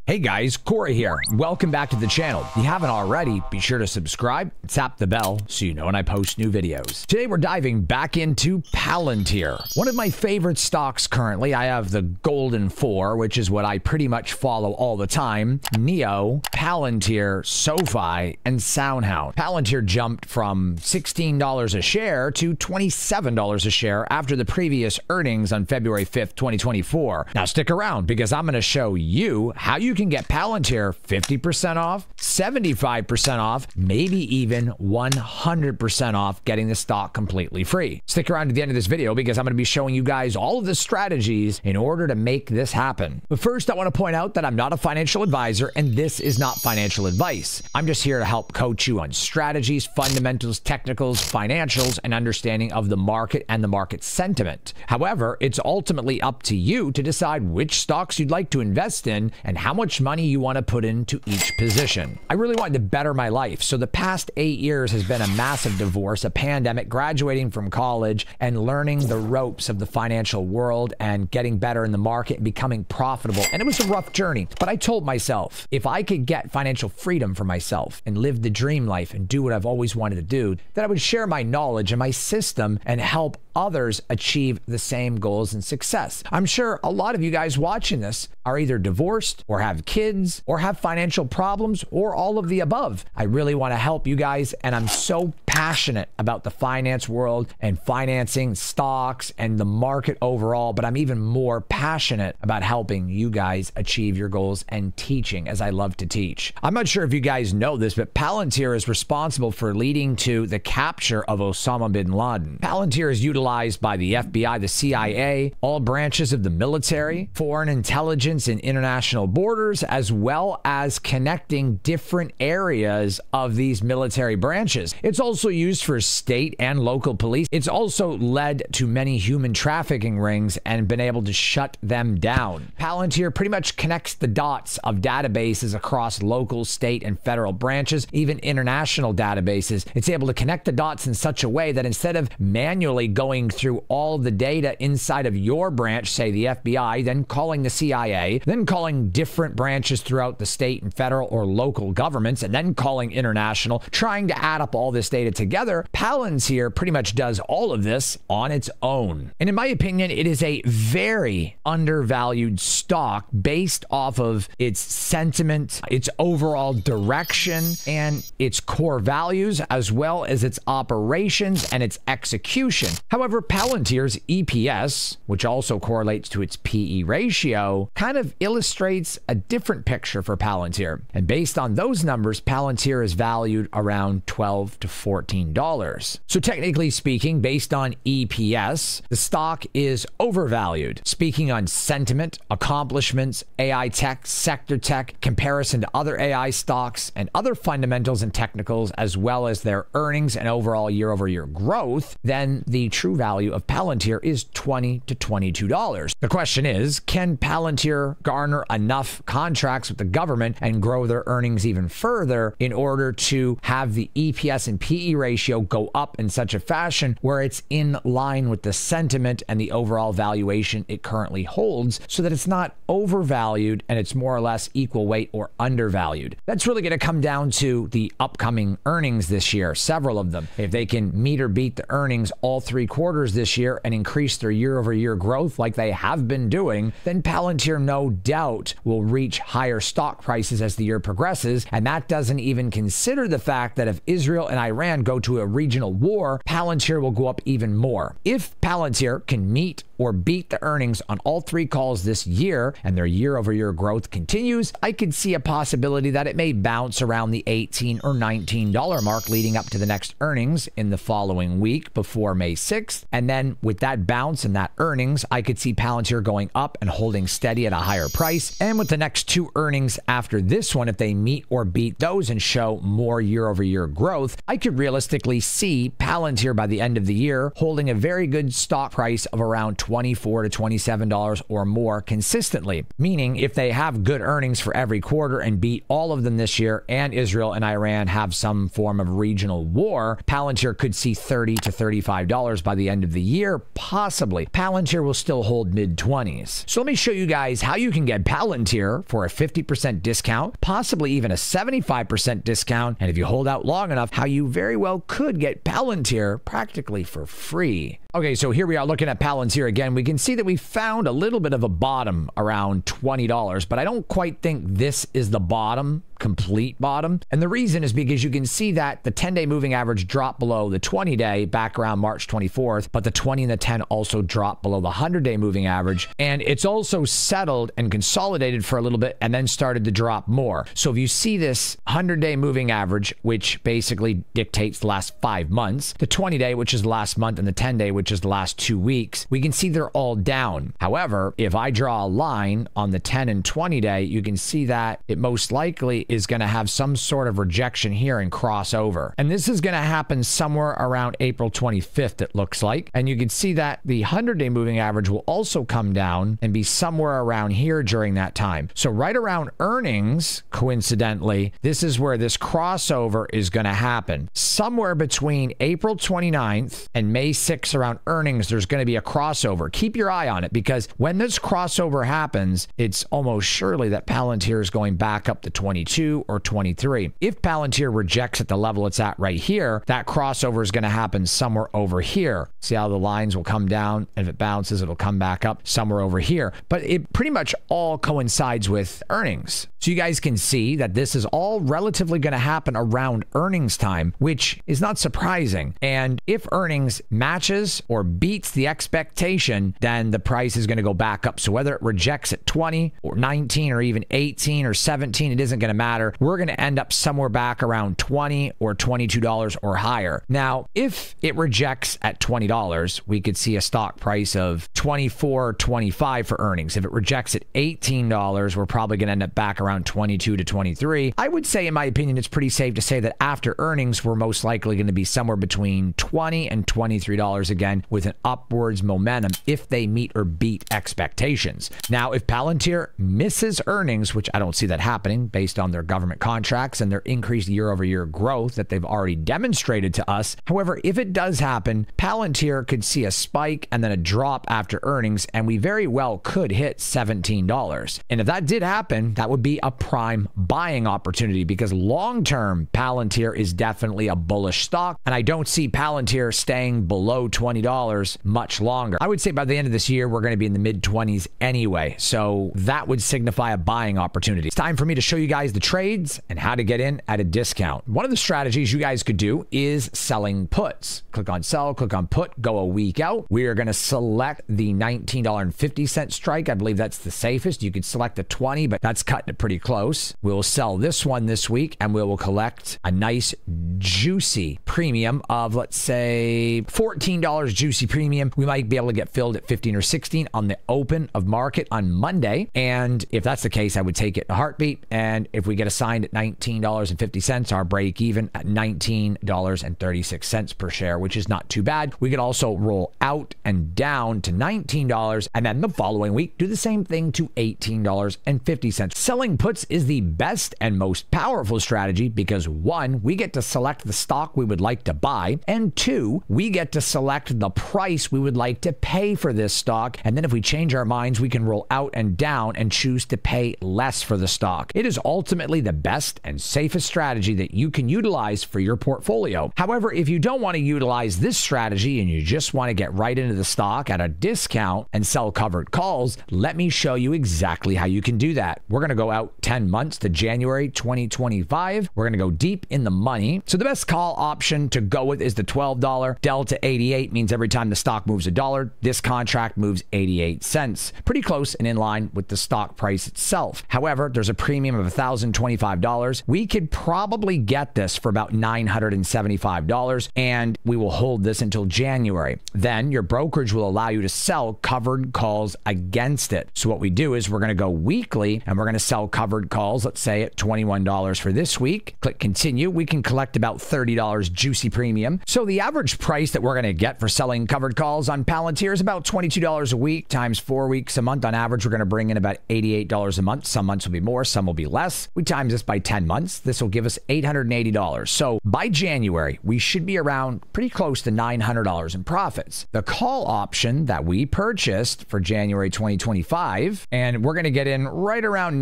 Hey guys, Corey here. Welcome back to the channel. If you haven't already, be sure to subscribe and tap the bell so you know when I post new videos. Today we're diving back into Palantir. One of my favorite stocks currently. I have the Golden 4, which is what I pretty much follow all the time. NEO, Palantir, SoFi, and SoundHound. Palantir jumped from $16 a share to $27 a share after the previous earnings on February 5th, 2024. Now stick around because I'm going to show you how you can get Palantir 50% off, 75% off, maybe even 100% off, getting the stock completely free. Stick around to the end of this video because I'm going to be showing you guys all of the strategies in order to make this happen. But first, I want to point out that I'm not a financial advisor and this is not financial advice. I'm just here to help coach you on strategies, fundamentals, technicals, financials, and understanding of the market and the market sentiment. However, it's ultimately up to you to decide which stocks you'd like to invest in and how much money you want to put into each position. I really wanted to better my life, so the past 8 years has been a massive divorce, a pandemic, graduating from college, and learning the ropes of the financial world and getting better in the market and becoming profitable. And it was a rough journey, but I told myself, if I could get financial freedom for myself and live the dream life and do what I've always wanted to do, that I would share my knowledge and my system and help others achieve the same goals and success. I'm sure a lot of you guys watching this are either divorced or have kids or have financial problems or all of the above. I really want to help you guys, and I'm so passionate about the finance world and financing stocks and the market overall, but I'm even more passionate about helping you guys achieve your goals and teaching, as I love to teach. I'm not sure if you guys know this, but Palantir is responsible for leading to the capture of Osama bin Laden. Palantir is utilized by the FBI, the CIA, all branches of the military, foreign intelligence, and international borders, as well as connecting different areas of these military branches. It's also used for state and local police. It's also led to many human trafficking rings and been able to shut them down. Palantir pretty much connects the dots of databases across local, state, and federal branches, even international databases. It's able to connect the dots in such a way that instead of manually going through all the data inside of your branch, say the FBI, then calling the CIA, then calling different branches throughout the state and federal or local governments, and then calling international, trying to add up all this data together, Palantir pretty much does all of this on its own. And in my opinion, it is a very undervalued stock based off of its sentiment, its overall direction, and its core values, as well as its operations and its execution. However, Palantir's EPS, which also correlates to its PE ratio, kind of illustrates a different picture for Palantir. And based on those numbers, Palantir is valued around $12 to $14. So technically speaking, based on EPS, the stock is overvalued. Speaking on sentiment, accomplishments, AI tech, sector tech, comparison to other AI stocks, and other fundamentals and technicals, as well as their earnings and overall year-over-year growth, then the true value of Palantir is $20 to $22. The question is, can Palantir garner enough contracts with the government and grow their earnings even further in order to have the EPS and PE ratio go up in such a fashion where it's in line with the sentiment and the overall valuation it currently holds, so that it's not overvalued and it's more or less equal weight or undervalued? That's really going to come down to the upcoming earnings this year, several of them. If they can meet or beat the earnings all 3 quarters this year and increase their year-over-year growth like they have been doing, then Palantir no doubt will reach higher stock prices as the year progresses. And that doesn't even consider the fact that if Israel and Iran go to a regional war, Palantir will go up even more. If Palantir can meet or beat the earnings on all 3 calls this year and their year-over-year growth continues, I could see a possibility that it may bounce around the $18 or $19 mark leading up to the next earnings in the following week before May 6th. And then with that bounce and that earnings, I could see Palantir going up and holding steady at a higher price. And with the next 2 earnings after this one, if they meet or beat those and show more year-over-year growth, I could realistically see Palantir by the end of the year holding a very good stock price of around $24 to $27 or more consistently. Meaning if they have good earnings for every quarter and beat all of them this year, and Israel and Iran have some form of regional war, Palantir could see $30 to $35 by the end of the year, possibly. Palantir will still hold mid-20s. So let me show you guys how you can get Palantir for a 50% discount, possibly even a 75% discount, and if you hold out long enough, how you very well could get Palantir practically for free. Okay, so here we are looking at Palantir again. We can see that we found a little bit of a bottom around $20, but I don't quite think this is the bottom, complete bottom. And the reason is because you can see that the 10-day moving average dropped below the 20-day back around March 24th, but the 20 and the 10 also dropped below the 100-day moving average. And it's also settled and consolidated for a little bit and then started to drop more. So if you see this 100-day moving average, which basically dictates the last 5 months, the 20-day, which is the last month, and the 10-day, which is the last 2 weeks, we can see they're all down. However, if I draw a line on the 10 and 20-day, you can see that it most likely is going to have some sort of rejection here and crossover. And this is going to happen somewhere around April 25th, it looks like. And you can see that the 100-day moving average will also come down and be somewhere around here during that time. So right around earnings, coincidentally, this is where this crossover is going to happen. Somewhere between April 29th and May 6th around earnings, there's going to be a crossover. Keep your eye on it, because when this crossover happens, it's almost surely that Palantir is going back up to 22 or 23. If Palantir rejects at the level it's at right here, that crossover is going to happen somewhere over here. See how the lines will come down, and if it bounces, it'll come back up somewhere over here. But it pretty much all coincides with earnings. So you guys can see that this is all relatively going to happen around earnings time, which is not surprising. And if earnings matches or beats the expectation, then the price is going to go back up. So whether it rejects at 20 or 19 or even 18 or 17, it isn't going to matter. We're going to end up somewhere back around 20 or $22 or higher. Now, if it rejects at $20, we could see a stock price of $24, $25 for earnings. If it rejects at $18, we're probably going to end up back around 22 to 23. I would say, in my opinion, it's pretty safe to say that after earnings, we're most likely going to be somewhere between $20 and $23 again, with an upwards momentum if they meet or beat expectations. Now, if Palantir misses earnings, which I don't see that happening based on their government contracts and their increased year-over-year growth that they've already demonstrated to us. However, if it does happen, Palantir could see a spike and then a drop after earnings, and we very well could hit $17. And if that did happen, that would be a prime buying opportunity, because long-term, Palantir is definitely a bullish stock, and I don't see Palantir staying below $20 much longer. I would say by the end of this year, we're going to be in the mid-20s anyway, so that would signify a buying opportunity. It's time for me to show you guys the trades and how to get in at a discount. One of the strategies you guys could do is selling puts. Click on sell, click on put, go a week out. We are going to select the $19.50 strike. I believe that's the safest. You could select the 20, but that's cutting it pretty close. We'll sell this one this week, and we will collect a nice juicy premium of, let's say, $14 juicy premium. We might be able to get filled at 15 or 16 on the open of market on Monday. And if that's the case, I would take it in a heartbeat. And if we get assigned at $19.50, our break even at $19.36 per share, which is not too bad. We could also roll out and down to $19, and then the following week do the same thing to $18.50. Selling puts is the best and most powerful strategy because, one, we get to select the stock we would like to buy, and two, we get to select the price we would like to pay for this stock. And then if we change our minds, we can roll out and down and choose to pay less for the stock. It is ultimately the best and safest strategy that you can utilize for your portfolio. However, if you don't want to utilize this strategy and you just want to get right into the stock at a discount and sell covered calls, let me show you exactly how you can do that. We're going to go out 10 months to January 2025. We're going to go deep in the money. So the best call option to go with is the $12 delta 88, means every time the stock moves $1, this contract moves 88 cents. Pretty close and in line with the stock price itself. However, there's a premium of $1,000 $1,025. We could probably get this for about $975, and we will hold this until January. Then your brokerage will allow you to sell covered calls against it. So what we do is we're going to go weekly, and we're going to sell covered calls, let's say at $21 for this week. Click continue. We can collect about $30 juicy premium. So the average price that we're going to get for selling covered calls on Palantir is about $22 a week times 4 weeks a month. On average, we're going to bring in about $88 a month. Some months will be more, some will be less. We times this by 10 months. This will give us $880. So by January, we should be around pretty close to $900 in profits. The call option that we purchased for January 2025, and we're going to get in right around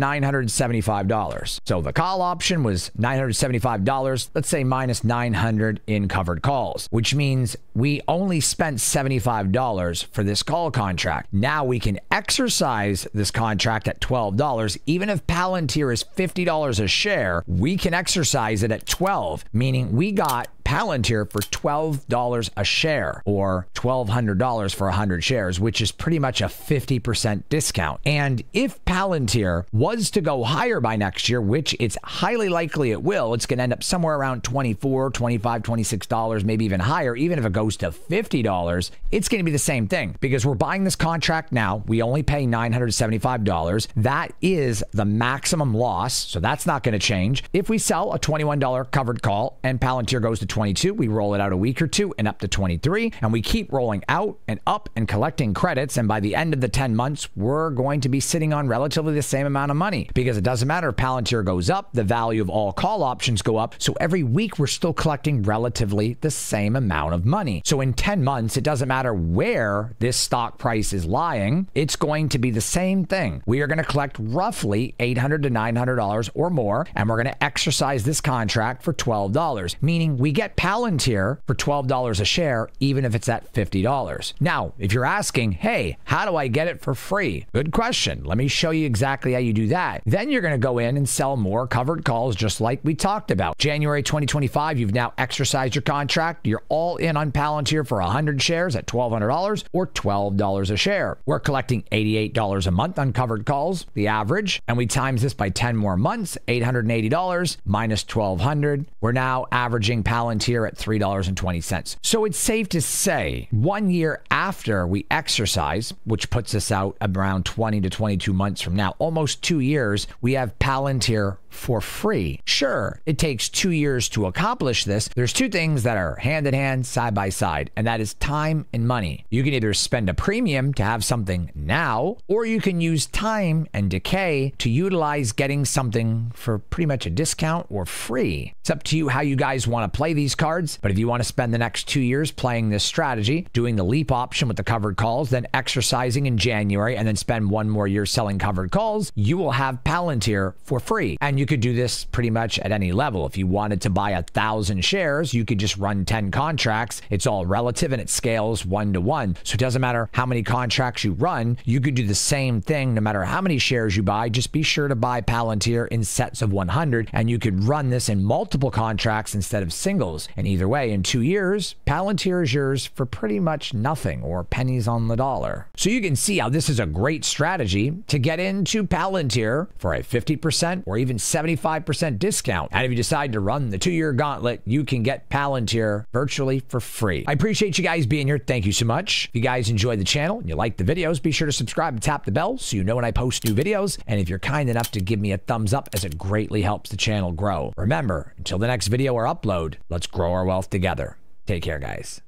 $975. So the call option was $975, let's say minus $900 in covered calls, which means we only spent $75 for this call contract. Now we can exercise this contract at $12. Even if Palantir is $50 a share, we can exercise it at $12, meaning we got Palantir for $12 a share, or $1,200 for 100 shares, which is pretty much a 50% discount. And if Palantir was to go higher by next year, which it's highly likely it will, it's going to end up somewhere around $24, $25, $26, maybe even higher. Even if it goes to $50, it's going to be the same thing, because we're buying this contract now. We only pay $975. That is the maximum loss, so that's not going to change. If we sell a $21 covered call and Palantir goes to 22, we roll it out a week or two and up to 23, and we keep rolling out and up and collecting credits. And by the end of the 10 months, we're going to be sitting on relatively the same amount of money, because it doesn't matter if Palantir goes up, the value of all call options go up. So every week we're still collecting relatively the same amount of money. So in 10 months, it doesn't matter where this stock price is lying, it's going to be the same thing. We are going to collect roughly $800 to $900 or more, and we're going to exercise this contract for $12, meaning we get Palantir for $12 a share, even if it's at $50. Now, if you're asking, hey, how do I get it for free? Good question. Let me show you exactly how you do that. Then you're going to go in and sell more covered calls, just like we talked about. January 2025, you've now exercised your contract. You're all in on Palantir for 100 shares at $1,200 or $12 a share. We're collecting $88 a month on covered calls, the average, and we times this by 10 more months, $880 minus $1,200. We're now averaging Palantir at $3.20. So it's safe to say 1 year after we exercise, which puts us out around 20 to 22 months from now, almost 2 years, we have Palantir for free. Sure, it takes 2 years to accomplish this. There's two things that are hand in hand, side by side, and that is time and money. You can either spend a premium to have something now, or you can use time and decay to utilize getting something for pretty much a discount or free. It's up to you how you guys want to play these cards, but if you want to spend the next 2 years playing this strategy, doing the leap option with the covered calls, then exercising in January, and then spend 1 more year selling covered calls, you will have Palantir for free. And you could do this pretty much at any level. If you wanted to buy 1,000 shares, you could just run 10 contracts. It's all relative and it scales 1 to 1. So it doesn't matter how many contracts you run, you could do the same thing no matter how many shares you buy. Just be sure to buy Palantir in sets of 100, and you could run this in multiple contracts instead of singles. And either way, in 2 years, Palantir is yours for pretty much nothing, or pennies on the dollar. So you can see how this is a great strategy to get into Palantir for a 50% or even 75% discount. And if you decide to run the 2-year gauntlet, you can get Palantir virtually for free. I appreciate you guys being here. Thank you so much. If you guys enjoyed the channel and you like the videos, be sure to subscribe and tap the bell so you know when I post new videos. And if you're kind enough to give me a thumbs up, as it greatly helps the channel grow. Remember, until the next video or upload, let's grow our wealth together. Take care, guys.